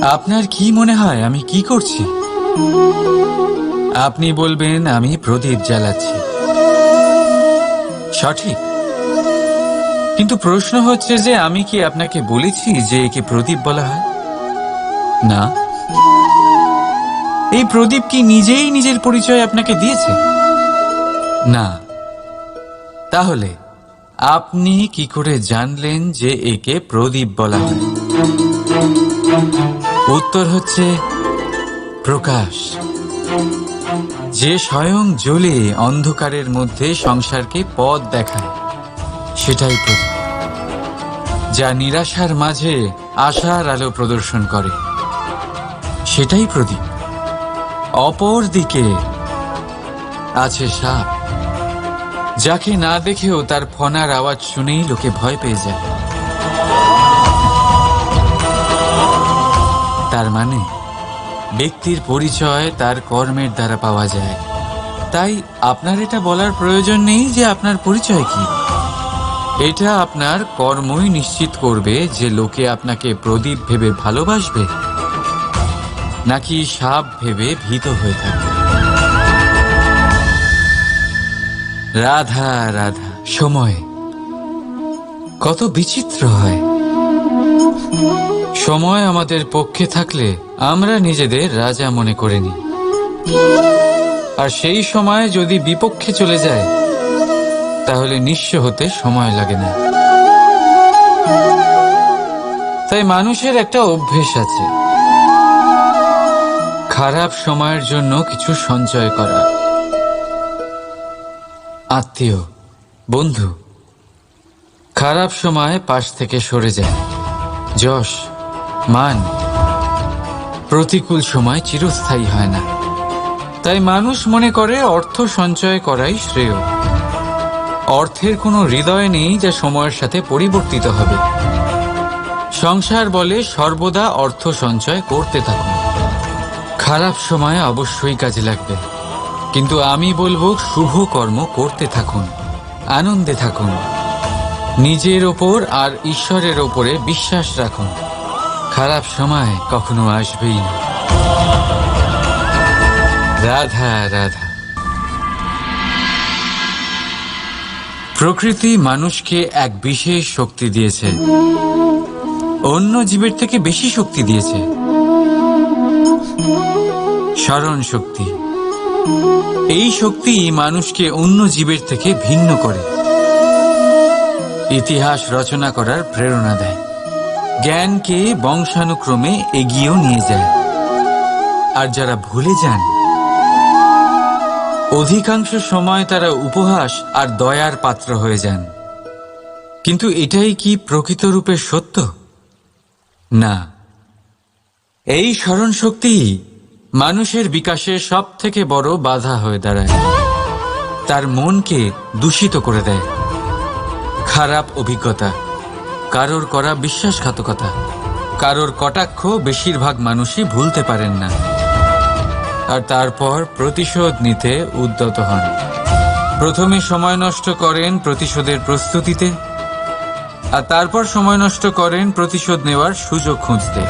আপনার কি মনে হয় আমি কি করছি? আপনি বলবেন আমি প্রদীপ জ্বালাচ্ছি, সঠিক। কিন্তু প্রশ্ন হচ্ছে যে আমি কি আপনাকে বলেছি যে একে প্রদীপ বলা হয়? না। এই প্রদীপ কি নিজেই নিজের পরিচয় আপনাকে দিয়েছে? না। তাহলে আপনি কি করে জানলেন যে একে প্রদীপ বলা হয়? উত্তর হচ্ছে প্রকাশ, যে স্বয়ং জ্বলে অন্ধকারের মধ্যে সংসারকে পথ দেখায়, সেটাই প্রদীপ। যা নিরাশার মাঝে আশার আলো প্রদর্শন করে, সেটাই প্রদীপ। অপর দিকে আছে সাপ, যাকে না দেখেও তার ফনার আওয়াজ শুনেই লোকে ভয় পেয়ে যায়। তার মানে ব্যক্তির পরিচয় তার কর্মের দ্বারা পাওয়া যায়। তাই আপনার এটা বলার প্রয়োজন নেই যে আপনার পরিচয় কি। এটা আপনার কর্মই নিশ্চিত করবে যে লোকে আপনাকে প্রদীপ ভেবে ভালোবাসবে নাকি সাপ ভেবে ভীত হয়ে থাকবে। রাধা রাধা। সময় কত বিচিত্র হয়। সময় আমাদের পক্ষে থাকলে আমরা নিজেদের রাজা মনে করে নিই, আর সেই সময় যদি বিপক্ষে চলে যায় তাহলে নিঃস্ব হতে সময় লাগে না। তাই মানুষের একটা অভ্যেস আছে, খারাপ সময়ের জন্য কিছু সঞ্চয় করা। আত্মীয়, বন্ধু খারাপ সময় পাশ থেকে সরে যায়। যশ, মান প্রতিকূল সময় চিরস্থায়ী হয় না। তাই মানুষ মনে করে অর্থ সঞ্চয় করাই শ্রেয়। অর্থের কোনো হৃদয় নেই যা সময়ের সাথে পরিবর্তিত হবে। সংসার বলে সর্বদা অর্থ সঞ্চয় করতে থাকুন। খারাপ সময় অবশ্যই কাজে লাগবে, কিন্তু আমি বলবো শুভ কর্ম করতে থাকুন, আনন্দে থাকুন, নিজের ওপর আর ঈশ্বরের ওপরে বিশ্বাস রাখুন। খারাপ সময় কখনো আসবেই না। রাধা রাধা। প্রকৃতি মানুষকে এক বিশেষ শক্তি দিয়েছে, অন্য জীবের থেকে বেশি শক্তি দিয়েছে। স্মরণ শক্তি। এই শক্তি মানুষকে অন্য জীবের থেকে ভিন্ন করে, ইতিহাস রচনা করার প্রেরণা দেয়, জ্ঞানকে বংশানুক্রমে এগিয়েও নিয়ে যায়। আর যারা ভুলে যান, অধিকাংশ সময় তারা উপহাস আর দয়ার পাত্র হয়ে যান। কিন্তু এটাই কি প্রকৃত রূপে সত্য? না। এই স্মরণ শক্তি মানুষের বিকাশের সব থেকে বড় বাধা হয়ে দাঁড়ায়। তার মনকে দূষিত করে দেয়। খারাপ অভিজ্ঞতা, কারোর করা বিশ্বাসঘাতকতা, কারোর কটাক্ষ বেশিরভাগ মানুষই ভুলতে পারেন না, আর তারপর প্রতিশোধ নিতে উদ্যত হন। প্রথমে সময় নষ্ট করেন প্রতিশোধের প্রস্তুতিতে, আর তারপর সময় নষ্ট করেন প্রতিশোধ নেওয়ার সুযোগ খুঁজতে।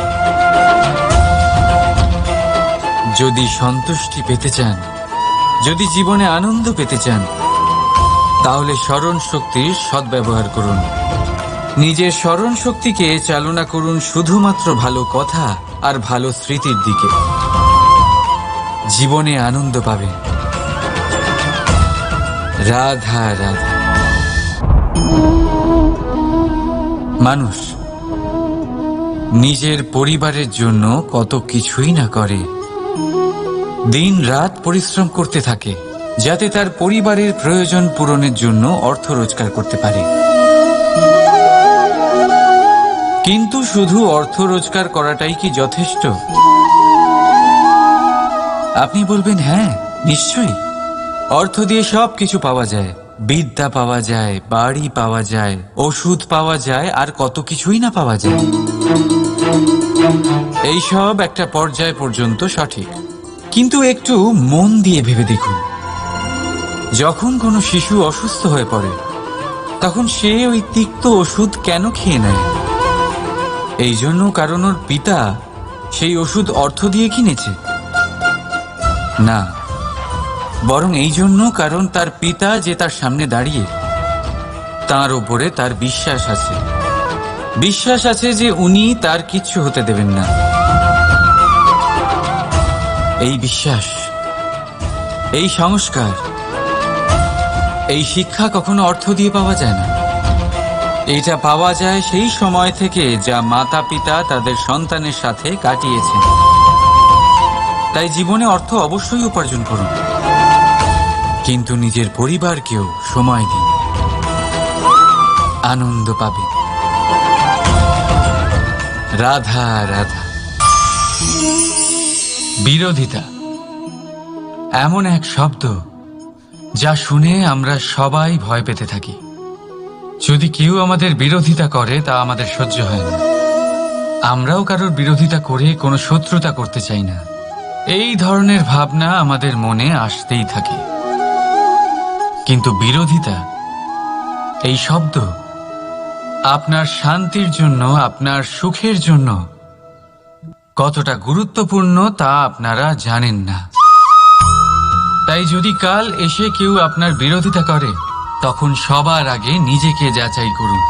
যদি সন্তুষ্টি পেতে চান, যদি জীবনে আনন্দ পেতে চান, তাহলে স্মরণ শক্তির সদ্ব্যবহার করুন। নিজের স্মরণ শক্তিকে চালনা করুন শুধুমাত্র ভালো কথা আর ভালো স্মৃতির দিকে। জীবনে আনন্দ পাবেন। রাধা রাধা। মানুষ নিজের পরিবারের জন্য কত কিছুই না করে, দিন রাত পরিশ্রম করতে থাকে যাতে তার পরিবারের প্রয়োজন পূরণের জন্য অর্থ রোজগার করতে পারে। কিন্তু শুধু অর্থ রোজগার করাটাই কি যথেষ্ট? আপনি বলবেন হ্যাঁ, নিশ্চয়ই। অর্থ দিয়ে সব কিছু পাওয়া যায়, বিদ্যা পাওয়া যায়, বাড়ি পাওয়া যায়, ওষুধ পাওয়া যায়, আর কত কিছুই না পাওয়া যায়। এই সব একটা পর্যায় পর্যন্ত সঠিক, কিন্তু একটু মন দিয়ে ভেবে দেখুন, যখন কোনো শিশু অসুস্থ হয়ে পড়ে তখন সে ওই তিক্ত ওষুধ কেন খেয়ে নেয়? এই জন্য কারণ ওর পিতা সেই ওষুধ অর্থ দিয়ে কিনেছে? না, বরং এই জন্য কারণ তার পিতা যে তার সামনে দাঁড়িয়ে, তার ওপরে তার বিশ্বাস আছে। বিশ্বাস আছে যে উনি তার কিচ্ছু হতে দেবেন না। এই বিশ্বাস, এই সংস্কার, এই শিক্ষা কখনো অর্থ দিয়ে পাওয়া যায় না। এটা পাওয়া যায় সেই সময় থেকে যা মাতা পিতা তাদের সন্তানের সাথে কাটিয়েছেন। তাই জীবনে অর্থ অবশ্যই উপার্জন করুন, কিন্তু নিজের পরিবারকেও সময় দিন, আনন্দ পাবে। রাধা রাধা। বিরোধিতা এমন এক শব্দ যা শুনে আমরা সবাই ভয় পেতে থাকি। যদি কেউ আমাদের বিরোধিতা করে তা আমাদের সহ্য হয় না। আমরাও কারোর বিরোধিতা করে কোনো শত্রুতা করতে চাই না। এই ধরনের ভাবনা আমাদের মনে আসতেই থাকে। কিন্তু বিরোধিতা, এই শব্দ আপনার শান্তির জন্য, আপনার সুখের জন্য কতটা গুরুত্বপূর্ণ তা আপনারা জানেন না। তাই যদি কাল এসে কেউ আপনার বিরোধিতা করে, তখন সবার আগে নিজেকে যাচাই করুন।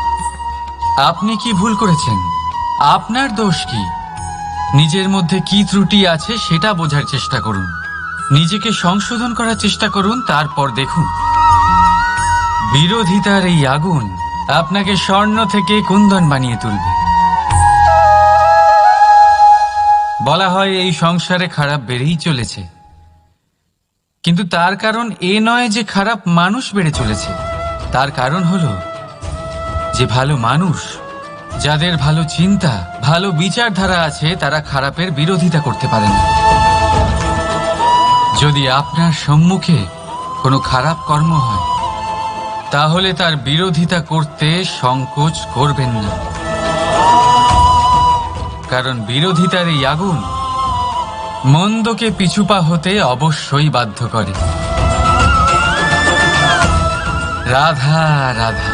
আপনি কি ভুল করেছেন? আপনার দোষ কি? নিজের মধ্যে কি ত্রুটি আছে সেটা বোঝার চেষ্টা করুন। নিজেকে সংশোধন করার চেষ্টা করুন, তারপর দেখুন বিরোধিতার এই আগুন আপনাকে স্বর্ণ থেকে কুন্দন বানিয়ে তুলবে। বলা হয় এই সংসারে খারাপ বেড়েই চলেছে, কিন্তু তার কারণ এ নয় যে খারাপ মানুষ বেড়ে চলেছে। তার কারণ হলো যে ভালো মানুষ, যাদের ভালো চিন্তা, ভালো বিচারধারা আছে, তারা খারাপের বিরোধিতা করতে পারে না। যদি আপনার সম্মুখে কোনো খারাপ কর্ম হয়, তাহলে তার বিরোধিতা করতে সংকোচ করবেন না, কারণ বিরোধিতার এই আগুন মন্দকে পিছুপা হতে অবশ্যই বাধ্য করে। রাধা রাধা।